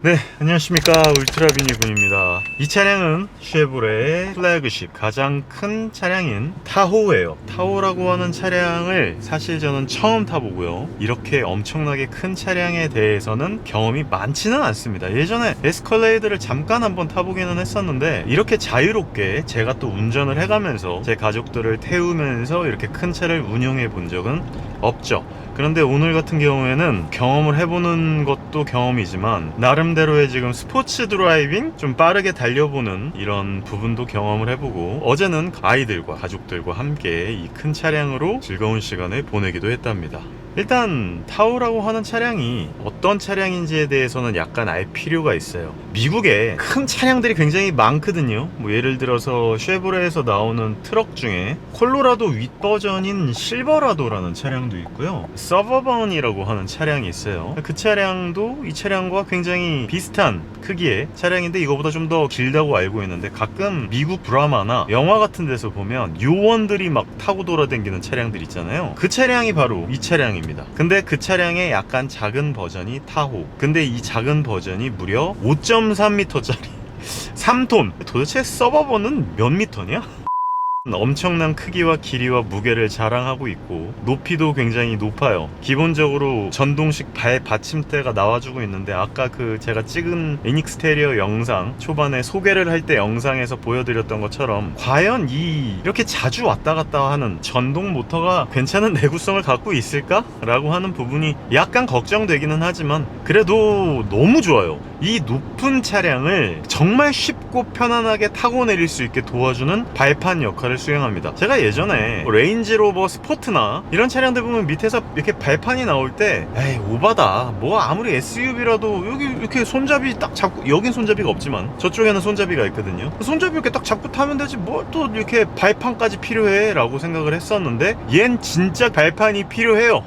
네, 안녕하십니까. 울트라비니군입니다. 이 차량은 쉐보레의 플래그십 가장 큰 차량인 타호예요. 타호라고 하는 차량을 사실 저는 처음 타보고요. 이렇게 엄청나게 큰 차량에 대해서는 경험이 많지는 않습니다. 예전에 에스컬레이드를 잠깐 한번 타보기는 했었는데 이렇게 자유롭게 제가 또 운전을 해가면서 제 가족들을 태우면서 이렇게 큰 차를 운영해 본 적은 없죠. 그런데 오늘 같은 경우에는 경험을 해보는 것도 경험이지만 나름대로의 지금 스포츠 드라이빙, 좀 빠르게 달려보는 이런 부분도 경험을 해보고, 어제는 아이들과 가족들과 함께 이 큰 차량으로 즐거운 시간을 보내기도 했답니다. 일단 타호라고 하는 차량이 어떤 차량인지에 대해서는 약간 알 필요가 있어요. 미국에 큰 차량들이 굉장히 많거든요. 뭐 예를 들어서 쉐보레에서 나오는 트럭 중에 콜로라도 윗 버전인 실버라도라는 차량도 있고요. 서버번이라고 하는 차량이 있어요. 그 차량도 이 차량과 굉장히 비슷한 크기의 차량인데 이거보다 좀 더 길다고 알고 있는데, 가끔 미국 드라마나 영화 같은 데서 보면 요원들이 막 타고 돌아다니는 차량들 있잖아요. 그 차량이 바로 이 차량입니다. 근데 그 차량의 약간 작은 버전이 타호. 근데 이 작은 버전이 무려 5.3m짜리 3톤. 도대체 서버번은 몇 미터냐? 엄청난 크기와 길이와 무게를 자랑하고 있고 높이도 굉장히 높아요. 기본적으로 전동식 발 받침대가 나와주고 있는데, 아까 그 제가 찍은 인익스테리어 영상 초반에 소개를 할 때 영상에서 보여드렸던 것처럼 과연 이렇게 자주 왔다 갔다 하는 전동 모터가 괜찮은 내구성을 갖고 있을까? 라고 하는 부분이 약간 걱정되기는 하지만 그래도 너무 좋아요. 이 높은 차량을 정말 쉽고 편안하게 타고 내릴 수 있게 도와주는 발판 역할을 수행합니다. 제가 예전에 레인지로버 스포트나 이런 차량들 보면 밑에서 이렇게 발판이 나올 때 에이 오바다, 뭐 아무리 SUV라도 여기 이렇게 손잡이 딱 잡고, 여긴 손잡이가 없지만 저쪽에는 손잡이가 있거든요. 손잡이 이렇게 딱 잡고 타면 되지 뭘 또 이렇게 발판까지 필요해 라고 생각을 했었는데, 얜 진짜 발판이 필요해요.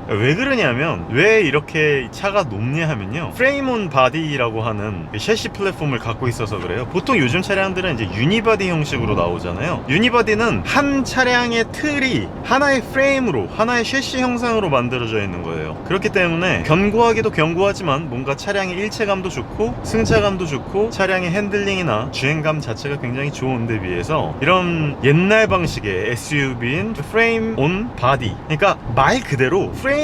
왜 그러냐면, 왜 이렇게 차가 높냐 하면요, 프레임온 바디라고 하는 셰시 플랫폼을 갖고 있어서 그래요. 보통 요즘 차량들은 이제 유니바디 형식으로 나오잖아요. 유니바디는 한 차량의 틀이 하나의 프레임으로, 하나의 셰시 형상으로 만들어져 있는 거예요. 그렇기 때문에 견고하기도 견고하지만 뭔가 차량의 일체감도 좋고 승차감도 좋고 차량의 핸들링이나 주행감 자체가 굉장히 좋은 데 비해서, 이런 옛날 방식의 SUV인 프레임온 바디, 그러니까 말 그대로 프레임을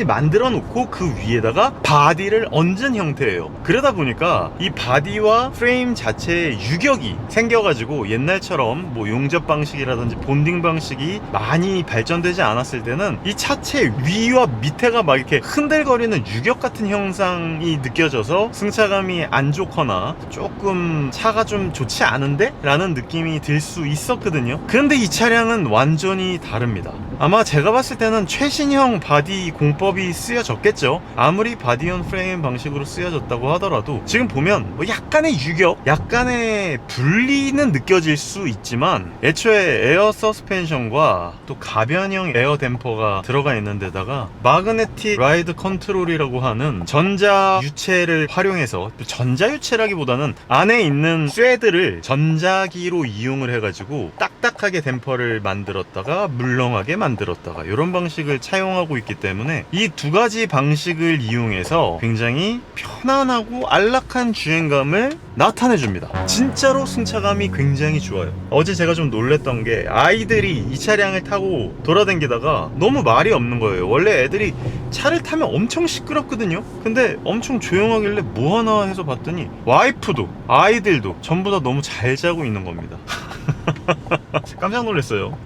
만들어 놓고 그 위에다가 바디를 얹은 형태예요. 그러다 보니까 이 바디와 프레임 자체의 유격이 생겨가지고, 옛날처럼 뭐 용접 방식이라든지 본딩 방식이 많이 발전되지 않았을 때는 이 차체 위와 밑에가 막 이렇게 흔들거리는 유격 같은 형상이 느껴져서 승차감이 안 좋거나 조금 차가 좀 좋지 않은데? 라는 느낌이 들 수 있었거든요. 그런데 이 차량은 완전히 다릅니다. 아마 제가 봤을 때는 최신형 바디 공법이 쓰여졌겠죠. 아무리 바디온 프레임 방식으로 쓰여졌다고 하더라도 지금 보면 뭐 약간의 유격, 약간의 분리는 느껴질 수 있지만, 애초에 에어 서스펜션과 또 가변형 에어 댐퍼가 들어가 있는 데다가 마그네틱 라이드 컨트롤이라고 하는 전자 유체를 활용해서, 전자 유체라기보다는 안에 있는 쇠들을 전자기로 이용을 해가지고 딱딱하게 댐퍼를 만들었다가 물렁하게 만들었다가 이런 방식을 차용하고 있기 때문에 이 두 가지 방식을 이용해서 굉장히 편안하고 안락한 주행감을 나타내줍니다. 진짜로 승차감이 굉장히 좋아요. 어제 제가 좀 놀랬던 게, 아이들이 이 차량을 타고 돌아다니다가 너무 말이 없는 거예요. 원래 애들이 차를 타면 엄청 시끄럽거든요. 근데 엄청 조용하길래 뭐 하나 해서 봤더니 와이프도 아이들도 전부 다 너무 잘 자고 있는 겁니다. 깜짝 놀랐어요.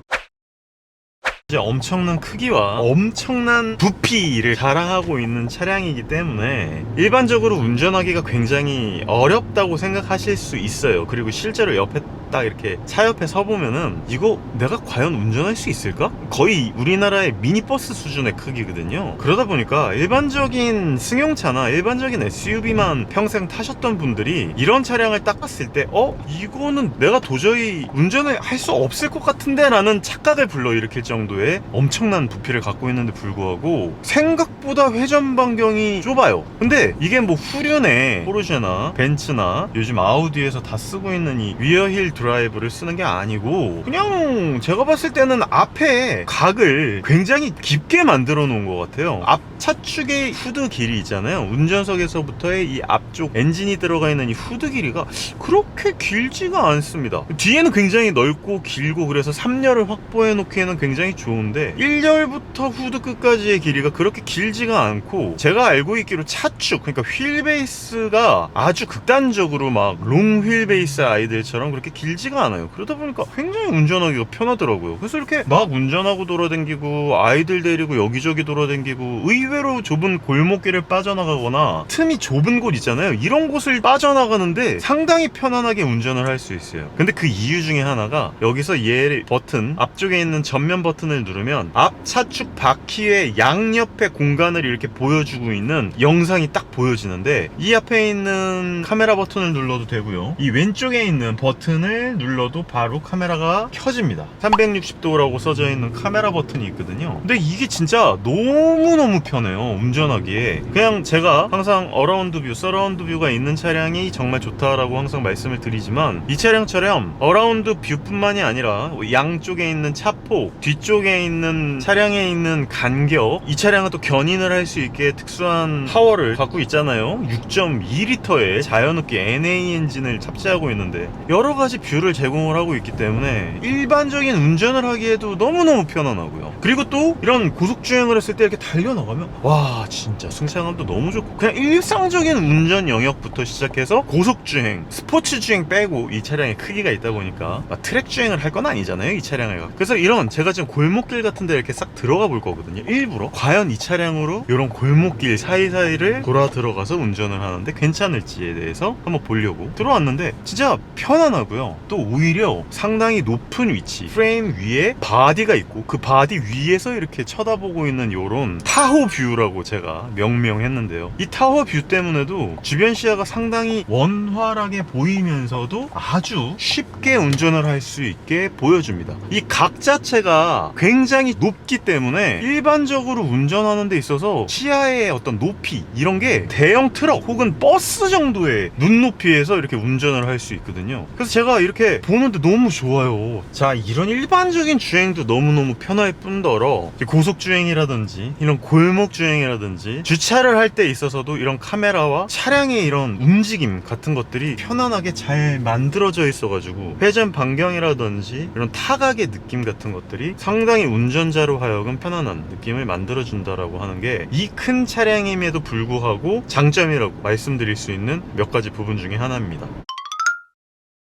엄청난 크기와 엄청난 부피를 자랑하고 있는 차량이기 때문에 일반적으로 운전하기가 굉장히 어렵다고 생각하실 수 있어요. 그리고 실제로 옆에 딱 이렇게 차 옆에 서보면은 이거 내가 과연 운전할 수 있을까? 거의 우리나라의 미니버스 수준의 크기거든요. 그러다 보니까 일반적인 승용차나 일반적인 SUV만 평생 타셨던 분들이 이런 차량을 딱 봤을 때 이거는 내가 도저히 운전을 할 수 없을 것 같은데 라는 착각을 불러일으킬 정도의 엄청난 부피를 갖고 있는데 불구하고 생각보다 회전 반경이 좁아요. 근데 이게 뭐 후륜에 포르쉐나 벤츠나 요즘 아우디에서 다 쓰고 있는 이 리어힐 드라이브를 쓰는 게 아니고 그냥 제가 봤을 때는 앞에 각을 굉장히 깊게 만들어 놓은 것 같아요. 앞 차축의 후드 길이 있잖아요. 운전석에서부터의 이 앞쪽 엔진이 들어가 있는 이 후드 길이가 그렇게 길지가 않습니다. 뒤에는 굉장히 넓고 길고 그래서 3열을 확보해 놓기에는 굉장히 좋은데 1열부터 후드 끝까지의 길이가 그렇게 길지가 않고, 제가 알고 있기로 차축, 그러니까 휠 베이스가 아주 극단적으로 막 롱 휠 베이스 아이들처럼 그렇게 길지가 않아요. 그러다 보니까 굉장히 운전하기가 편하더라고요. 그래서 이렇게 막 운전하고 돌아다니고 아이들 데리고 여기저기 돌아다니고 의외로 좁은 골목길을 빠져나가거나 틈이 좁은 곳 있잖아요. 이런 곳을 빠져나가는데 상당히 편안하게 운전을 할 수 있어요. 근데 그 이유 중에 하나가 여기서 얘 버튼, 앞쪽에 있는 전면 버튼을 누르면 앞 차축 바퀴의 양옆에 공간을 이렇게 보여주고 있는 영상이 딱 보여지는데, 이 앞에 있는 카메라 버튼을 눌러도 되고요, 이 왼쪽에 있는 버튼을 눌러도 바로 카메라가 켜집니다. 360도라고 써져 있는 카메라 버튼이 있거든요. 근데 이게 진짜 너무너무 편해요, 운전하기에. 그냥 제가 항상 어라운드 뷰, 서라운드 뷰가 있는 차량이 정말 좋다라고 항상 말씀을 드리지만, 이 차량처럼 어라운드 뷰뿐만이 아니라 양쪽에 있는 차폭, 뒤쪽에 있는 차량에 있는 간격, 이 차량은 또 견인을 할 수 있게 특수한 파워를 갖고 있잖아요. 6.2L의 자연흡기 NA 엔진을 탑재하고 있는데 여러가지 뷰를 제공을 하고 있기 때문에 일반적인 운전을 하기에도 너무너무 편안하고요. 그리고 또 이런 고속주행을 했을 때 이렇게 달려나가면 와, 진짜 승차감도 너무 좋고, 그냥 일상적인 운전 영역부터 시작해서 고속주행, 스포츠주행 빼고 이 차량의 크기가 있다 보니까 트랙주행을 할 건 아니잖아요, 이 차량에. 그래서 이런, 제가 지금 골목길 같은 데 이렇게 싹 들어가 볼 거거든요, 일부러. 과연 이 차량으로 이런 골목길 사이사이를 돌아 들어가서 운전을 하는데 괜찮을지에 대해서 한번 보려고 들어왔는데 진짜 편안하고요. 또 오히려 상당히 높은 위치, 프레임 위에 바디가 있고 그 바디 위에서 이렇게 쳐다보고 있는 요런 타호 뷰라고 제가 명명했는데요. 이 타호 뷰 때문에도 주변 시야가 상당히 원활하게 보이면서도 아주 쉽게 운전을 할 수 있게 보여줍니다. 이 각 자체가 굉장히 높기 때문에 일반적으로 운전하는 데 있어서 시야의 어떤 높이, 이런 게 대형 트럭 혹은 버스 정도의 눈높이에서 이렇게 운전을 할 수 있거든요. 그래서 제가 이렇게 보는데 너무 좋아요. 자, 이런 일반적인 주행도 너무너무 편할 뿐더러 고속주행이라든지 이런 골목주행이라든지 주차를 할 때 있어서도 이런 카메라와 차량의 이런 움직임 같은 것들이 편안하게 잘 만들어져 있어가지고 회전 반경이라든지 이런 타각의 느낌 같은 것들이 상당히 운전자로 하여금 편안한 느낌을 만들어준다라고 하는 게 이 큰 차량임에도 불구하고 장점이라고 말씀드릴 수 있는 몇 가지 부분 중에 하나입니다.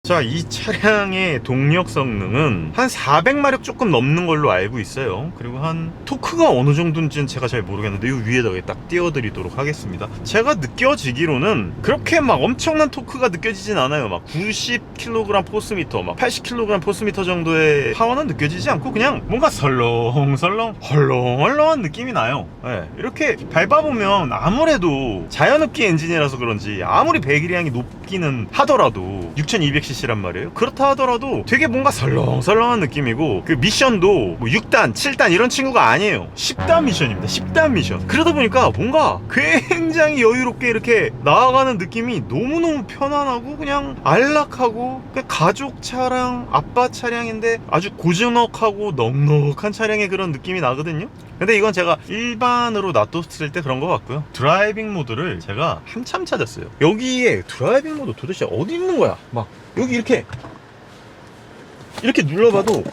자, 이 차량의 동력 성능은 한 400마력 조금 넘는 걸로 알고 있어요. 그리고 한 토크가 어느 정도인지는 제가 잘 모르겠는데 이 위에다가 딱 띄워드리도록 하겠습니다. 제가 느껴지기로는 그렇게 막 엄청난 토크가 느껴지진 않아요. 막 90kg 포스미터, 막 80kg 포스미터 정도의 파워는 느껴지지 않고 그냥 뭔가 설렁설렁 헐렁헐렁한 느낌이 나요. 네, 이렇게 밟아보면 아무래도 자연흡기 엔진이라서 그런지 아무리 배기량이 높기는 하더라도 6200cc 란 말이에요. 그렇다 하더라도 되게 뭔가 설렁설렁한 느낌이고, 그 미션도 뭐 6단, 7단 이런 친구가 아니에요. 10단 미션입니다. 10단 미션. 그러다 보니까 뭔가 굉장히 여유롭게 이렇게 나아가는 느낌이 너무너무 편안하고 그냥 안락하고, 그냥 가족 차량, 아빠 차량인데 아주 고즈넉하고 넉넉한 차량의 그런 느낌이 나거든요. 근데 이건 제가 일반으로 놔뒀을 때 그런 것 같고요. 드라이빙 모드를 제가 한참 찾았어요. 여기에 드라이빙 모드 도대체 어디 있는 거야? 막 여기 이렇게 눌러봐도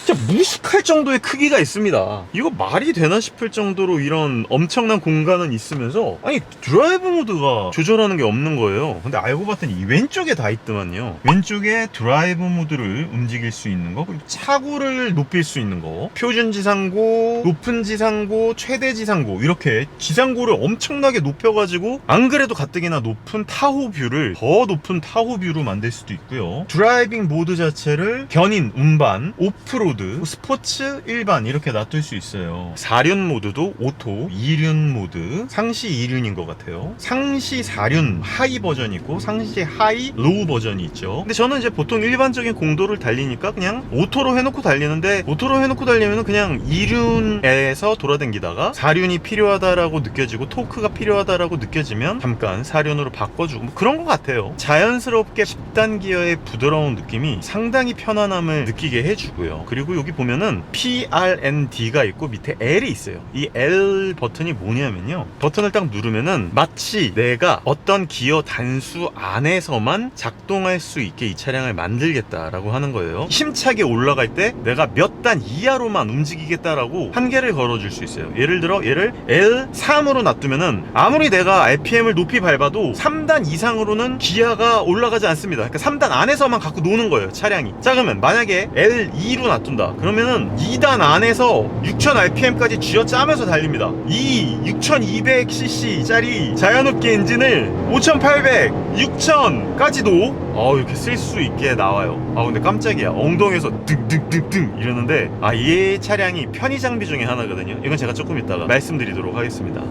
진짜 무식할 정도의 크기가 있습니다. 이거 말이 되나 싶을 정도로 이런 엄청난 공간은 있으면서, 아니 드라이브 모드가 조절하는 게 없는 거예요. 근데 알고 봤더니 이 왼쪽에 다 있더만요. 왼쪽에 드라이브 모드를 움직일 수 있는 거, 그리고 차고를 높일 수 있는 거, 표준 지상고, 높은 지상고, 최대 지상고, 이렇게 지상고를 엄청나게 높여가지고 안 그래도 가뜩이나 높은 타호 뷰를 더 높은 타호 뷰로 만들 수도 있고요. 드라이빙 모드 자체를 견인, 운반, 오프로드, 모드, 스포츠, 일반 이렇게 놔둘 수 있어요. 4륜 모드도 오토, 2륜 모드, 상시 2륜인 것 같아요. 상시 4륜 하이 버전이 있고 상시 하이 로우 버전이 있죠. 근데 저는 이제 보통 일반적인 공도를 달리니까 그냥 오토로 해놓고 달리는데, 오토로 해놓고 달리면 그냥 2륜에서 돌아다니다가 4륜이 필요하다라고 느껴지고 토크가 필요하다라고 느껴지면 잠깐 4륜으로 바꿔주고 뭐 그런 것 같아요. 자연스럽게 10단 기어의 부드러운 느낌이 상당히 편안함을 느끼게 해주고요. 그리고 여기 보면은 PRND가 있고 밑에 L이 있어요. 이 L 버튼이 뭐냐면요, 버튼을 딱 누르면은 마치 내가 어떤 기어 단수 안에서만 작동할 수 있게 이 차량을 만들겠다라고 하는 거예요. 힘차게 올라갈 때 내가 몇 단 이하로만 움직이겠다라고 한계를 걸어줄 수 있어요. 예를 들어 얘를 L3으로 놔두면은 아무리 내가 RPM을 높이 밟아도 3단 이상으로는 기아가 올라가지 않습니다. 그러니까 3단 안에서만 갖고 노는 거예요, 차량이. 자, 그러면 만약에 L2로 놔둔다 그러면은 2단 안에서 6000rpm까지 쥐어짜면서 달립니다. 이 6200cc 짜리 자연흡기 엔진을 5800, 6000까지도 이렇게 쓸 수 있게 나와요. 근데 깜짝이야, 엉덩이에서 등등등등 이러는데 이 차량이 편의 장비 중에 하나거든요. 이건 제가 조금 이따가 말씀드리도록 하겠습니다.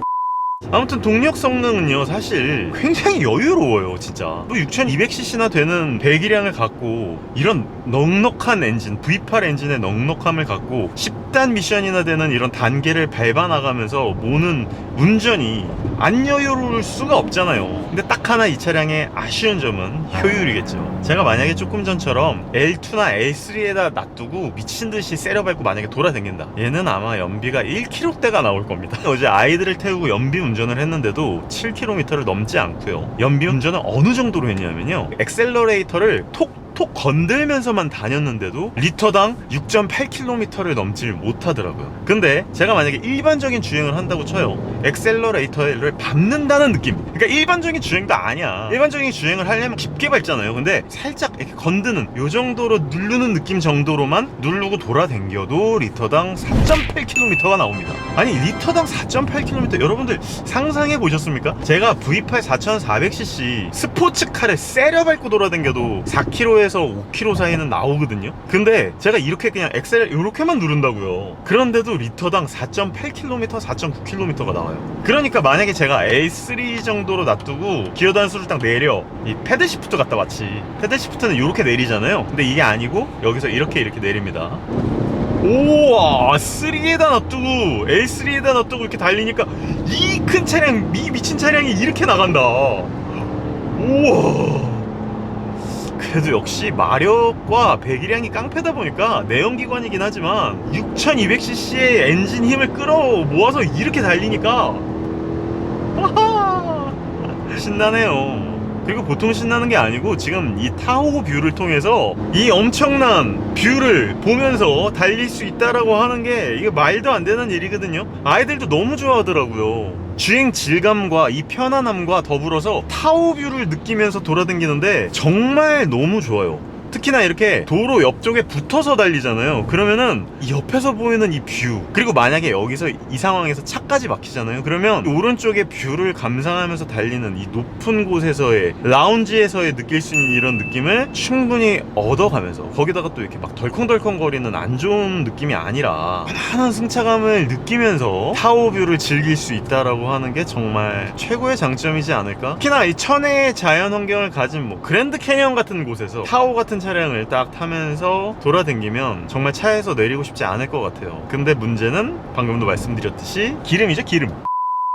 아무튼 동력 성능은요 사실 굉장히 여유로워요. 진짜 뭐 6200cc나 되는 배기량을 갖고 이런 넉넉한 엔진, V8 엔진의 넉넉함을 갖고 10단 미션이나 되는 이런 단계를 밟아 나가면서 모는 운전이 안 여유로울 수가 없잖아요. 근데 딱 하나 이 차량의 아쉬운 점은 효율이겠죠. 제가 만약에 조금 전처럼 L2나 L3에다 놔두고 미친듯이 세려 밟고 만약에 돌아다닌다, 얘는 아마 연비가 1km대가 나올 겁니다. 어제 아이들을 태우고 연비 운전을 했는데도 7km를 넘지 않고요. 연비 운전을 어느 정도로 했냐면요, 엑셀러레이터를 톡 건들면서만 다녔는데도 리터당 6.8km를 넘지 못하더라고요. 근데 제가 만약에 일반적인 주행을 한다고 쳐요. 엑셀러레이터를 밟는다는 느낌, 그러니까 일반적인 주행도 아니야. 일반적인 주행을 하려면 깊게 밟잖아요. 근데 살짝 이렇게 건드는 요 정도로 누르는 느낌 정도로만 누르고 돌아댕겨도 리터당 4.8km가 나옵니다. 아니 리터당 4.8km 여러분들 상상해 보셨습니까? 제가 V8 4400cc 스포츠카를 세려 밟고 돌아댕겨도 4km에서 5km 사이는 나오거든요. 근데 제가 이렇게 그냥 엑셀 이렇게만 누른다고요. 그런데도 리터당 4.8km, 4.9km가 나와요. 그러니까 만약에 제가 L3 정도로 놔두고 기어 단수를 딱 내려, 이 패드 시프트 갖다 마치 패드 시프트는 이렇게 내리잖아요. 근데 이게 아니고 여기서 이렇게 내립니다. 우와, 3에다 놔두고 L3에다 놔두고 이렇게 달리니까 이 큰 차량, 이 미친 차량이 이렇게 나간다. 우와, 그래도 역시 마력과 배기량이 깡패다 보니까 내연기관이긴 하지만 6200cc의 엔진 힘을 끌어 모아서 이렇게 달리니까 신나네요. 그리고 보통 신나는 게 아니고 지금 이 타호 뷰를 통해서 이 엄청난 뷰를 보면서 달릴 수 있다라고 하는 게 이게 말도 안 되는 일이거든요. 아이들도 너무 좋아하더라고요. 주행 질감과 이 편안함과 더불어서 타호 뷰를 느끼면서 돌아다니는데 정말 너무 좋아요. 특히나 이렇게 도로 옆쪽에 붙어서 달리잖아요. 그러면은 이 옆에서 보이는 이 뷰, 그리고 만약에 여기서 이 상황에서 차까지 막히잖아요. 그러면 오른쪽의 뷰를 감상하면서 달리는 이 높은 곳에서의, 라운지에서의 느낄 수 있는 이런 느낌을 충분히 얻어가면서, 거기다가 또 이렇게 막 덜컹덜컹거리는 안 좋은 느낌이 아니라 편안한 승차감을 느끼면서 타호 뷰를 즐길 수 있다라고 하는 게 정말 최고의 장점이지 않을까. 특히나 이 천혜의 자연 환경을 가진 뭐 그랜드 캐니언 같은 곳에서 타호 같은 차량을 딱 타면서 돌아다니면 정말 차에서 내리고 싶지 않을 것 같아요. 근데 문제는 방금도 말씀드렸듯이 기름이죠.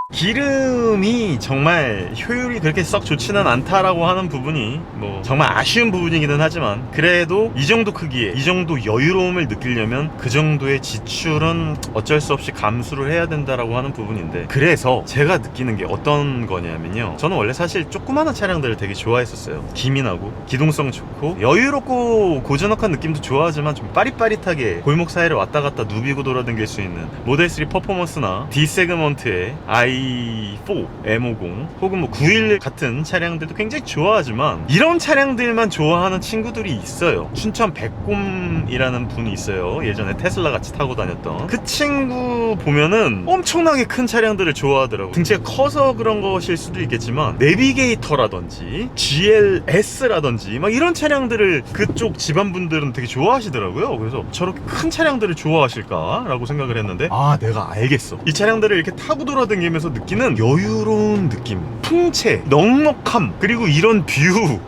기름이 정말 효율이 그렇게 썩 좋지는 않다라고 하는 부분이 뭐 정말 아쉬운 부분이기는 하지만, 그래도 이 정도 크기에 이 정도 여유로움을 느끼려면 그 정도의 지출은 어쩔 수 없이 감수를 해야 된다라고 하는 부분인데, 그래서 제가 느끼는 게 어떤 거냐면요, 저는 원래 사실 조그마한 차량들을 되게 좋아했었어요. 기민하고 기동성 좋고 여유롭고 고즈넉한 느낌도 좋아하지만 좀 빠릿빠릿하게 골목 사이를 왔다 갔다 누비고 돌아다닐 수 있는 모델 3 퍼포먼스나 D 세그먼트의 i A4, M50 혹은 뭐 911 같은 차량들도 굉장히 좋아하지만 이런 차량들만 좋아하는 친구들이 있어요. 춘천 백곰이라는 분이 있어요. 예전에 테슬라 같이 타고 다녔던 그 친구 보면은 엄청나게 큰 차량들을 좋아하더라고요. 등치가 커서 그런 것일 수도 있겠지만 내비게이터라든지 GLS라든지 막 이런 차량들을 그쪽 집안분들은 되게 좋아하시더라고요. 그래서 저렇게 큰 차량들을 좋아하실까? 라고 생각을 했는데 내가 알겠어. 이 차량들을 이렇게 타고 돌아다니면서 느끼는 여유로운 느낌, 풍채, 넉넉함, 그리고 이런 뷰.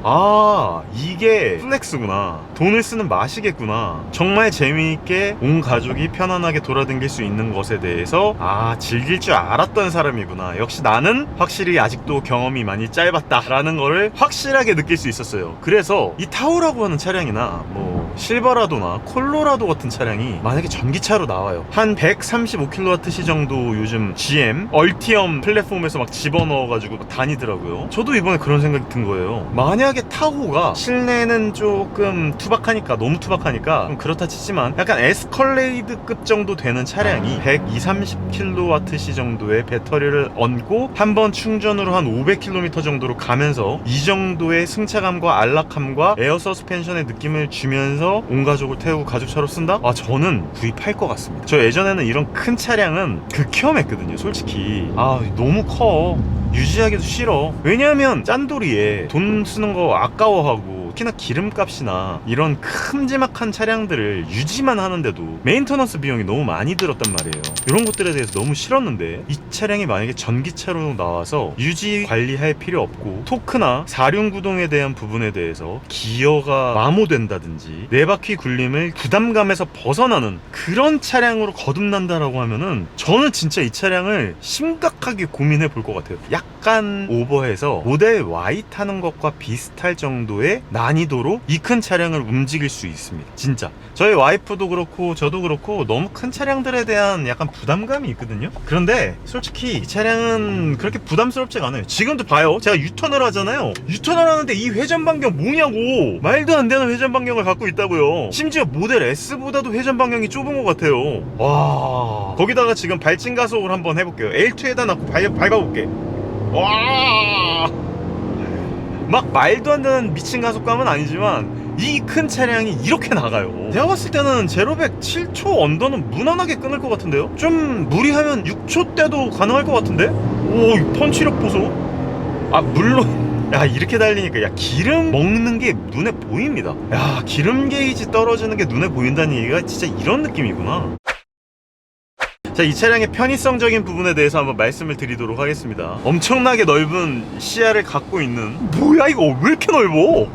이게 플렉스구나. 돈을 쓰는 맛이겠구나. 정말 재미있게 온 가족이 편안하게 돌아다닐 수 있는 것에 대해서 즐길 줄 알았던 사람이구나. 역시 나는 확실히 아직도 경험이 많이 짧았다 라는 거를 확실하게 느낄 수 있었어요. 그래서 이 타호라고 하는 차량이나 뭐 실버라도나 콜로라도 같은 차량이 만약에 전기차로 나와요. 한 135kWh 정도 요즘 GM 얼티엄 플랫폼에서 막 집어넣어가지고 막 다니더라고요. 저도 이번에 그런 생각이 든 거예요. 만약에 타호가 실내는 조금 투박하니까, 너무 투박하니까 좀 그렇다 치지만 약간 에스컬레이드급 정도 되는 차량이 120-130kWh 정도의 배터리를 얹고 한번 충전으로 한 500km 정도로 가면서 이 정도의 승차감과 안락함과 에어 서스펜션의 느낌을 주면서 온 가족을 태우고 가족차로 쓴다? 저는 구입할 것 같습니다. 저 예전에는 이런 큰 차량은 극혐했거든요. 솔직히 너무 커, 유지하기도 싫어. 왜냐하면 짠돌이에 돈 쓰는 거 아까워하고, 특히나 기름값이나 이런 큼지막한 차량들을 유지만 하는데도 메인터넌스 비용이 너무 많이 들었단 말이에요. 이런 것들에 대해서 너무 싫었는데 이 차량이 만약에 전기차로 나와서 유지 관리할 필요 없고 토크나 사륜구동에 대한 부분에 대해서 기어가 마모된다든지 네 바퀴 굴림을 부담감에서 벗어나는 그런 차량으로 거듭난다라고 하면은 저는 진짜 이 차량을 심각하게 고민해 볼 것 같아요. 약간 오버해서 모델 Y 타는 것과 비슷할 정도의 난이도로 이 큰 차량을 움직일 수 있습니다. 진짜 저희 와이프도 그렇고 저도 그렇고 너무 큰 차량들에 대한 약간 부담감이 있거든요. 그런데 솔직히 이 차량은 그렇게 부담스럽지가 않아요. 지금도 봐요. 제가 유턴을 하잖아요. 유턴을 하는데 이 회전 반경 뭐냐고. 말도 안 되는 회전 반경을 갖고 있다고요. 심지어 모델 S보다도 회전 반경이 좁은 것 같아요. 와, 거기다가 지금 발진 가속을 한번 해볼게요. L2에다 놔고 밟아볼게. 와, 막 말도 안 되는 미친 가속감은 아니지만 이 큰 차량이 이렇게 나가요. 제가 봤을 때는 제로백 7초 언더는 무난하게 끊을 것 같은데요? 좀 무리하면 6초 때도 가능할 것 같은데? 오, 이 펀치력 보소. 물론 이렇게 달리니까 기름 먹는 게 눈에 보입니다. 기름 게이지 떨어지는 게 눈에 보인다는 얘기가 진짜 이런 느낌이구나. 자, 이 차량의 편의성적인 부분에 대해서 한번 말씀을 드리도록 하겠습니다. 엄청나게 넓은 시야를 갖고 있는, 뭐야 이거 왜 이렇게 넓어?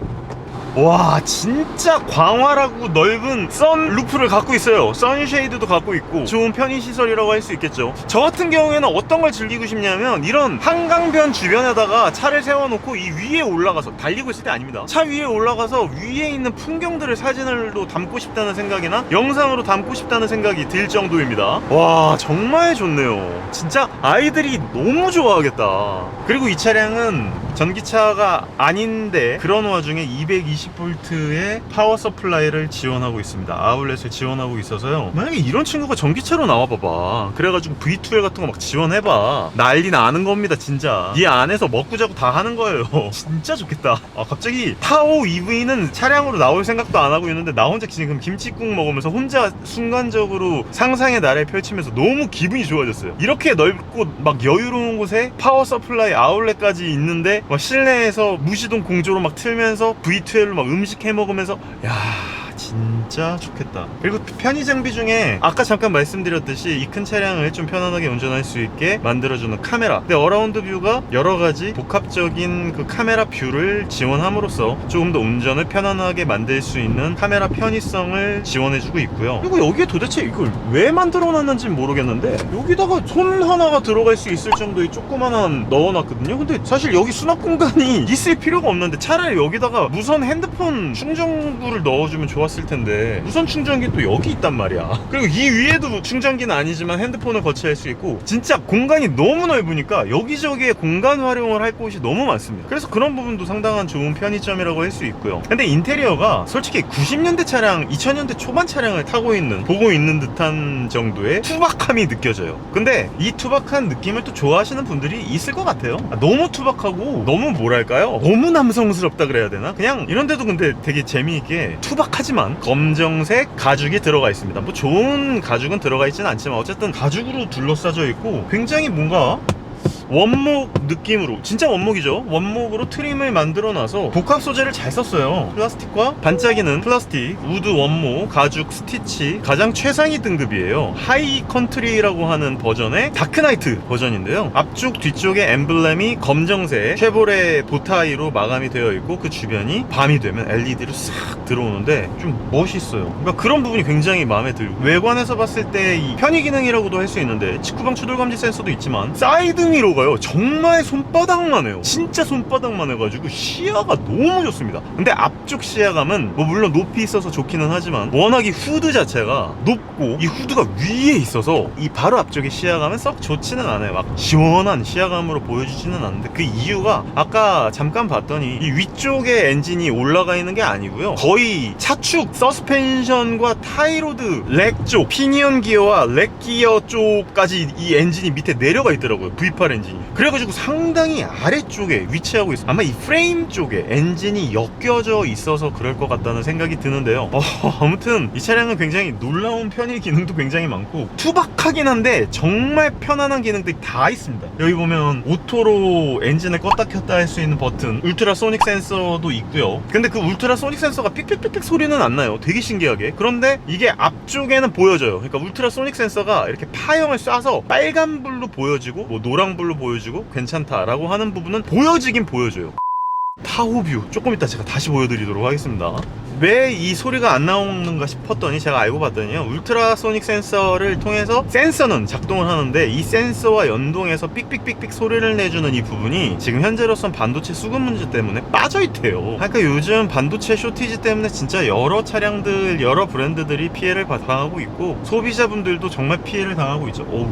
와, 진짜 광활하고 넓은 선루프를 갖고 있어요. 선쉐이드도 갖고 있고 좋은 편의시설이라고 할 수 있겠죠. 저 같은 경우에는 어떤 걸 즐기고 싶냐면 이런 한강변 주변에다가 차를 세워놓고 이 위에 올라가서, 달리고 있을 때 아닙니다, 차 위에 올라가서 위에 있는 풍경들을 사진으로 담고 싶다는 생각이나 영상으로 담고 싶다는 생각이 들 정도입니다. 와, 정말 좋네요. 진짜 아이들이 너무 좋아하겠다. 그리고 이 차량은 전기차가 아닌데 그런 와중에 220V의 파워 서플라이를 지원하고 있습니다. 아울렛을 지원하고 있어서요. 만약에 이런 친구가 전기차로 나와봐봐. 그래가지고 V2L 같은 거 막 지원해봐. 난리 나는 겁니다. 진짜 이 안에서 먹고 자고 다 하는 거예요. 진짜 좋겠다. 갑자기 타오 EV는 차량으로 나올 생각도 안 하고 있는데 나 혼자 지금 김치국 먹으면서 혼자 순간적으로 상상의 나래를 펼치면서 너무 기분이 좋아졌어요. 이렇게 넓고 막 여유로운 곳에 파워 서플라이 아울렛까지 있는데 막 실내에서 무시동 공조로 막 틀면서 V2L로 막 음식 해 먹으면서, 진짜 좋겠다. 그리고 편의 장비 중에 아까 잠깐 말씀드렸듯이 이 큰 차량을 좀 편안하게 운전할 수 있게 만들어주는 카메라, 근데 어라운드 뷰가 여러가지 복합적인 그 카메라 뷰를 지원함으로써 조금 더 운전을 편안하게 만들 수 있는 카메라 편의성을 지원해주고 있고요. 그리고 여기에 도대체 이걸 왜 만들어놨는지 모르겠는데 여기다가 손 하나가 들어갈 수 있을 정도의 조그만한 넣어놨거든요. 근데 사실 여기 수납 공간이 있을 필요가 없는데 차라리 여기다가 무선 핸드폰 충전구를 넣어주면 좋아 좋았을 텐데 무선 충전기 또 여기 있단 말이야. 그리고 이 위에도 충전기는 아니지만 핸드폰을 거치할 수 있고 진짜 공간이 너무 넓으니까 여기저기에 공간 활용을 할 곳이 너무 많습니다. 그래서 그런 부분도 상당한 좋은 편의점이라고 할 수 있고요. 근데 인테리어가 솔직히 90년대 차량, 2000년대 초반 차량을 보고 있는 듯한 정도의 투박함이 느껴져요. 근데 이 투박한 느낌을 또 좋아하시는 분들이 있을 것 같아요. 너무 투박하고 너무 뭐랄까요? 너무 남성스럽다 그래야 되나? 그냥 이런데도 근데 되게 재미있게 투박하지만 검정색 가죽이 들어가 있습니다. 뭐 좋은 가죽은 들어가 있지는 않지만 어쨌든 가죽으로 둘러싸져 있고 굉장히 뭔가 원목 느낌으로, 진짜 원목이죠. 원목으로 트림을 만들어 놔서 복합 소재를 잘 썼어요. 플라스틱과 반짝이는 플라스틱, 우드 원목, 가죽 스티치, 가장 최상위 등급이에요. 하이 컨트리라고 하는 버전의 다크나이트 버전인데요. 앞쪽 뒤쪽에 엠블렘이 검정색 쉐보레 보타이로 마감이 되어 있고 그 주변이 밤이 되면 LED로 싹 들어오는데 좀 멋있어요. 그러니까 그런 부분이 굉장히 마음에 들고, 외관에서 봤을 때 이 편의 기능이라고도 할 수 있는데 직구방 추돌 감지 센서도 있지만 사이드 미러가요 정말 손바닥만 해요. 진짜 손바닥만 해가지고 시야가 너무 좋습니다. 근데 앞쪽 시야감은 뭐 물론 높이 있어서 좋기는 하지만 워낙 이 후드 자체가 높고 이 후드가 위에 있어서 이 바로 앞쪽의 시야감은 썩 좋지는 않아요. 막 시원한 시야감으로 보여주지는 않는데 그 이유가 아까 잠깐 봤더니 이 위쪽에 엔진이 올라가 있는 게 아니고요, 거의 차축 서스펜션과 타이로드 렉 쪽, 피니언 기어와 렉 기어 쪽까지 이 엔진이 밑에 내려가 있더라고요. V8 엔진이. 그래가지고 상당히 아래쪽에 위치하고 있어요. 아마 이 프레임 쪽에 엔진이 엮여져 있어서 그럴 것 같다는 생각이 드는데요. 아무튼 이 차량은 굉장히 놀라운 편의 기능도 굉장히 많고 투박하긴 한데 정말 편안한 기능들이 다 있습니다. 여기 보면 오토로 엔진을 껐다 켰다 할 수 있는 버튼, 울트라소닉 센서도 있고요. 근데 그 울트라소닉 센서가 삑삑삑삑 소리는 안 나요. 되게 신기하게. 그런데 이게 앞쪽에는 보여져요. 그러니까 울트라소닉 센서가 이렇게 파형을 쏴서 빨간불로 보여지고 뭐 노랑불로 보여지고 괜찮다라고 하는 부분은 보여지긴 보여줘요. 타호뷰 조금 이따 제가 다시 보여드리도록 하겠습니다. 왜 이 소리가 안 나오는가 싶었더니 제가 알고 봤더니요, 울트라소닉 센서를 통해서 센서는 작동을 하는데 이 센서와 연동해서 삑삑삑삑 소리를 내주는 이 부분이 지금 현재로선 반도체 수급 문제 때문에 빠져있대요. 그러니까 요즘 반도체 쇼티지 때문에 진짜 여러 차량들, 여러 브랜드들이 피해를 당하고 있고 소비자분들도 정말 피해를 당하고 있죠. 어우,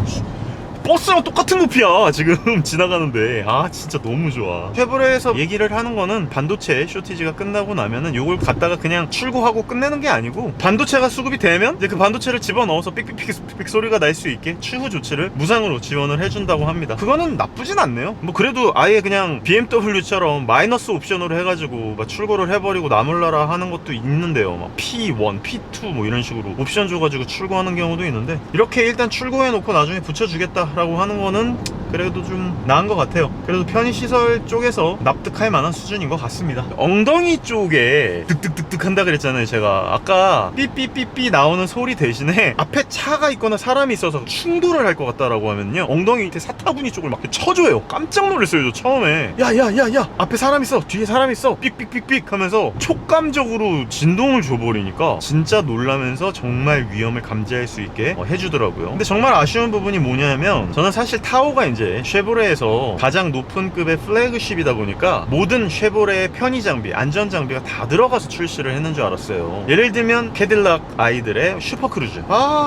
버스랑 똑같은 높이야 지금 지나가는데. 아 진짜 너무 좋아. 쉐보레에서 얘기를 하는 거는 반도체 쇼티지가 끝나고 나면은 요걸 갖다가 그냥 출고하고 끝내는 게 아니고 반도체가 수급이 되면 이제 그 반도체를 집어넣어서 삑삑삑 소리가 날 수 있게 추후 조치를 무상으로 지원을 해준다고 합니다. 그거는 나쁘진 않네요. 뭐 그래도 아예 그냥 BMW처럼 마이너스 옵션으로 해가지고 막 출고를 해버리고 나몰라라 하는 것도 있는데요. 막 P1, P2 뭐 이런 식으로 옵션 줘가지고 출고하는 경우도 있는데 이렇게 일단 출고해놓고 나중에 붙여주겠다 라고 하는 거는 그래도 좀 나은 것 같아요. 그래도 편의시설 쪽에서 납득할 만한 수준인 것 같습니다. 엉덩이 쪽에 득득득득 한다 그랬잖아요. 제가 아까 삐삐삐삐 나오는 소리 대신에 앞에 차가 있거나 사람이 있어서 충돌을 할 것 같다라고 하면요, 엉덩이 밑에 사타구니 쪽을 막 쳐줘요. 깜짝 놀랐어요. 저 처음에 야야야야 앞에 사람 있어, 뒤에 사람 있어, 삑삑삑삑 하면서 촉감적으로 진동을 줘버리니까 진짜 놀라면서 정말 위험을 감지할 수 있게 해주더라고요. 근데 정말 아쉬운 부분이 뭐냐면 저는 사실 타호가 이제 쉐보레에서 가장 높은 급의 플래그십이다 보니까 모든 쉐보레의 편의 장비, 안전 장비가 다 들어가서 출시를 했는 줄 알았어요. 예를 들면 캐딜락 아이들의 슈퍼크루즈,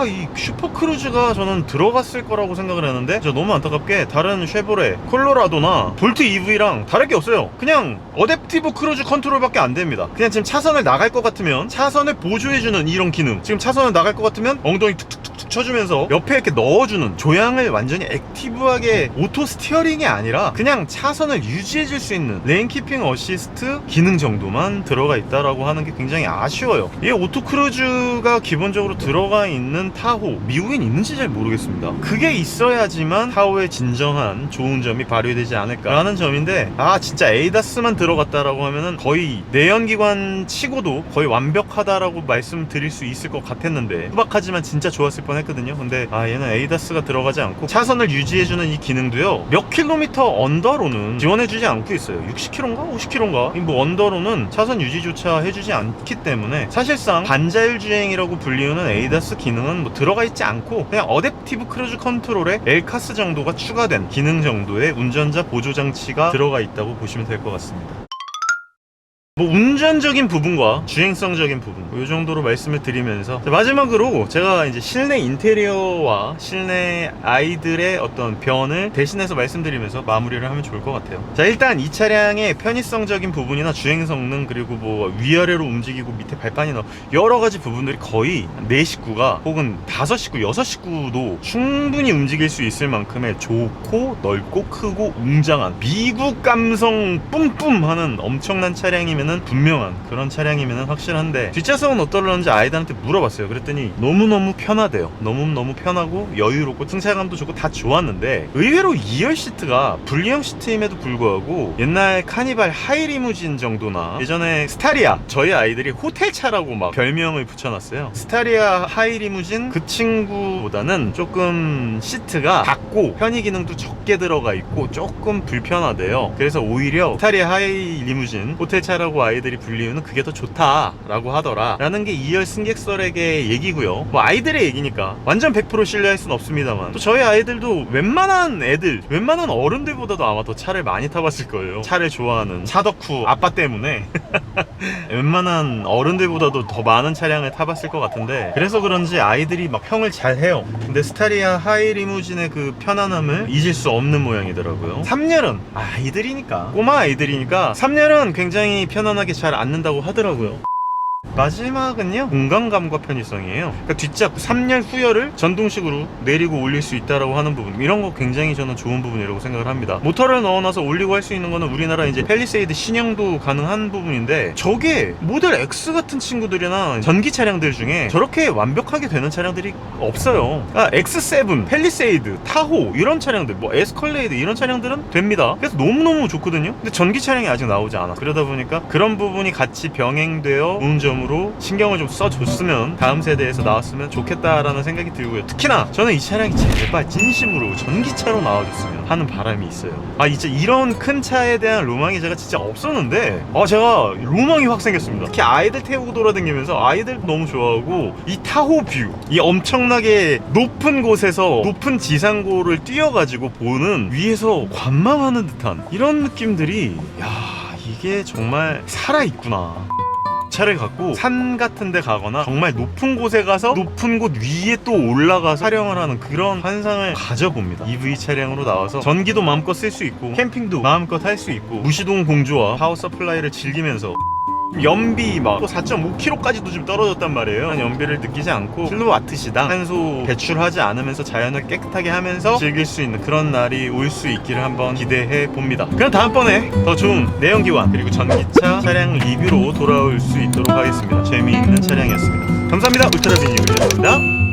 이 슈퍼크루즈가 저는 들어갔을 거라고 생각을 했는데 저 너무 안타깝게 다른 쉐보레 콜로라도나 볼트 EV랑 다를 게 없어요. 그냥 어댑티브 크루즈 컨트롤밖에 안 됩니다. 그냥 지금 차선을 나갈 것 같으면 차선을 보조해주는 이런 기능, 지금 차선을 나갈 것 같으면 엉덩이 툭툭툭툭 쳐주면서 옆에 이렇게 넣어주는, 조향을 완전히 액티브하게 오토 스티어링이 아니라 그냥 차선을 유지해줄 수 있는 레인 키핑 어시스트 기능 정도만 들어가 있다라고 하는 게 굉장히 아쉬워요. 이게 오토 크루즈가 기본적으로 들어가 있는 타호, 미국엔 있는지 잘 모르겠습니다. 그게 있어야지만 타호의 진정한 좋은 점이 발휘되지 않을까라는 점인데, 진짜 에이다스만 들어갔다라고 하면은 거의 내연기관 치고도 거의 완벽하다라고 말씀드릴 수 있을 것 같았는데, 투박하지만 진짜 좋았을 뻔했거든요. 근데 얘는 에이다스가 들어가지 않고 차선을 유지해주는 이 기능도요, 몇 킬로미터 언더로는 지원해주지 않고 있어요. 60km인가 50km인가 뭐 언더로는 차선 유지조차 해주지 않기 때문에 사실상 반자율 주행이라고 불리우는 에이다스 기능은 뭐 들어가 있지 않고 그냥 어댑티브 크루즈 컨트롤에 엘카스 정도가 추가된 기능 정도의 운전자 보조 장치가 들어가 있다고 보시면 될 것 같습니다. 뭐 운전적인 부분과 주행성적인 부분 이 정도로 말씀을 드리면서 마지막으로 제가 이제 실내 인테리어와 실내 아이들의 어떤 변을 대신해서 말씀드리면서 마무리를 하면 좋을 것 같아요. 자, 일단 이 차량의 편의성적인 부분이나 주행 성능 그리고 뭐 위아래로 움직이고 밑에 발판이나 여러 가지 부분들이 거의 4식구가 혹은 5식구, 6식구도 충분히 움직일 수 있을 만큼의 좋고 넓고 크고 웅장한 미국 감성 뿜뿜하는 엄청난 차량이면 분명한 그런 차량이면 확실한데, 뒷좌석은 어떨런지 아이들한테 물어봤어요. 그랬더니 너무너무 편하대요. 너무너무 편하고 여유롭고 승차감도 좋고 다 좋았는데, 의외로 2열 시트가 분리형 시트임에도 불구하고 옛날 카니발 하이리무진 정도나 예전에 스타리아, 저희 아이들이 호텔차라고 막 별명을 붙여놨어요. 스타리아 하이리무진 그 친구보다는 조금 시트가 작고 편의 기능도 적게 들어가 있고 조금 불편하대요. 그래서 오히려 스타리아 하이리무진 호텔차라고 아이들이 불리우는 그게 더 좋다라고 하더라 라는 게 2열 승객설에게 얘기고요. 뭐 아이들의 얘기니까 완전 100% 신뢰할 순 없습니다만, 또 저희 아이들도 웬만한 어른들보다도 아마 더 차를 많이 타봤을 거예요. 차를 좋아하는 차덕후 아빠 때문에 웬만한 어른들보다도 더 많은 차량을 타봤을 것 같은데, 그래서 그런지 아이들이 막 평을 잘 해요. 근데 스타리아 하이리무진의 그 편안함을 잊을 수 없는 모양이더라고요. 3열은 아이들이니까, 꼬마 아이들이니까 3열은 굉장히 편안하게 잘 앉는다고 하더라고요. 마지막은요, 공간감과 편의성이에요. 그러니까 뒷좌석 3열 후열을 전동식으로 내리고 올릴 수 있다라고 하는 부분, 이런 거 굉장히 저는 좋은 부분이라고 생각을 합니다. 모터를 넣어놔서 올리고 할 수 있는 거는 우리나라 이제 펠리세이드 신형도 가능한 부분인데, 저게 모델 X 같은 친구들이나 전기 차량들 중에 저렇게 완벽하게 되는 차량들이 없어요. 그러니까 X7, 펠리세이드, 타호 이런 차량들, 뭐 에스컬레이드 이런 차량들은 됩니다. 그래서 너무너무 좋거든요. 근데 전기 차량이 아직 나오지 않아. 그러다 보니까 그런 부분이 같이 병행되어 좋은 점으로 신경을 좀 써줬으면, 다음 세대에서 나왔으면 좋겠다라는 생각이 들고요. 특히나 저는 이 차량이 제발 진심으로 전기차로 나와줬으면 하는 바람이 있어요. 진짜 이런 큰 차에 대한 로망이 제가 진짜 없었는데 제가 로망이 확 생겼습니다. 특히 아이들 태우고 돌아다니면서 아이들도 너무 좋아하고, 이 타호 뷰, 이 엄청나게 높은 곳에서 높은 지상고를 뛰어가지고 보는, 위에서 관망하는 듯한 이런 느낌들이, 이게 정말 살아있구나. 차를 갖고 산 같은 데 가거나 정말 높은 곳에 가서 높은 곳 위에 또 올라가서 촬영을 하는 그런 환상을 가져봅니다. EV 차량으로 나와서 전기도 마음껏 쓸 수 있고 캠핑도 마음껏 할 수 있고 무시동 공조와 파워 서플라이를 즐기면서, 연비 막 또 4.5km까지도 좀 떨어졌단 말이에요. 연비를 느끼지 않고 킬로와트시당 탄소 배출하지 않으면서 자연을 깨끗하게 하면서 즐길 수 있는 그런 날이 올 수 있기를 한번 기대해 봅니다. 그럼 다음번에 더 좋은 내연기관 그리고 전기차 차량 리뷰로 돌아올 수 있도록 하겠습니다. 재미있는 차량이었습니다. 감사합니다. 울트라비니였습니다.